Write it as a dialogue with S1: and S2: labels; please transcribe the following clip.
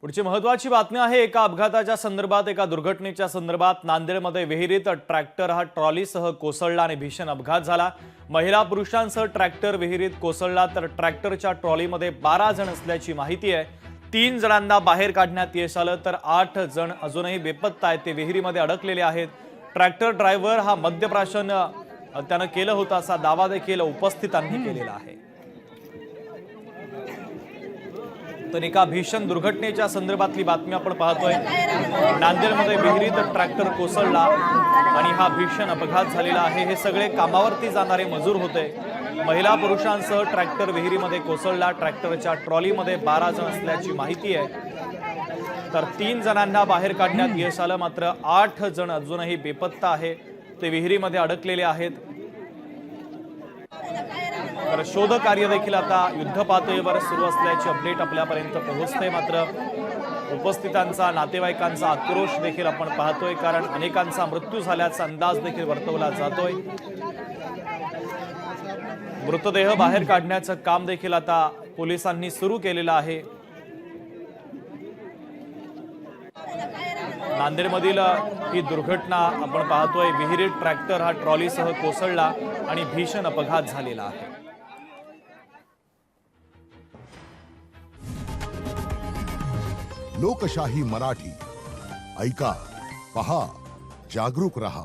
S1: पुढची महत्त्वाची बातमी आहे एका अपघाताच्या संदर्भात, एका दुर्घटनेच्या संदर्भात। नांदेडमध्ये विहिरीत ट्रॅक्टर हा ट्रॉलीसह कोसळला आणि भीषण अपघात झाला। महिला पुरुषांसह ट्रॅक्टर विहिरीत कोसळला तर ट्रॅक्टरच्या ट्रॉलीमध्ये 12 जण असल्याची माहिती आहे। 3 जणांना बाहेर काढण्यात यश आलं तर 8 जण अजूनही बेपत्ता आहेत, ते विहिरीमध्ये अडकलेले आहेत। ट्रॅक्टर ड्रायव्हर हा मद्यप्राशन त्यानं केलं होतं असा दावा देखील उपस्थितांनी केलेला आहे। तर एका भीषण दुर्घटनेच्या संदर्भातली बातमी आपण पाहतोय। नांदेडमध्ये विहिरीत ट्रॅक्टर कोसळला आणि हा भीषण अपघात झालेला आहे। हे सगळे कामावरती जाणारे मजूर होते। महिला पुरुषांसह ट्रॅक्टर विहिरीमध्ये कोसळला। ट्रॅक्टरच्या ट्रॉलीमध्ये 12 जण असल्याची माहिती आहे तर 3 जणांना बाहेर काढण्यात यश आलं, मात्र 8 जण अजूनही बेपत्ता आहे, ते विहिरीमध्ये अडकलेले आहेत। तर शोध कार्य देखील आता युद्धपातळीवर सुरू असल्याची अपडेट आपल्यापर्यंत पोहोचते। मात्र उपस्थितांचा, नातेवाईकांचा आक्रोश देखील आपण पाहतोय, कारण अनेकांचा मृत्यू झाल्याचा अंदाज देखील वर्तवला जातोय। मृतदेह बाहेर काढण्याचं काम देखील आता पोलिसांनी सुरू केलेलं आहे। नांदेडमधील ही दुर्घटना आपण पाहतोय। विहिरीत ट्रॅक्टर हा ट्रॉलीसह कोसळला आणि भीषण अपघात झालेला आहे।
S2: लोकशाही मराठी ऐका, पहा, जागरूक रहा।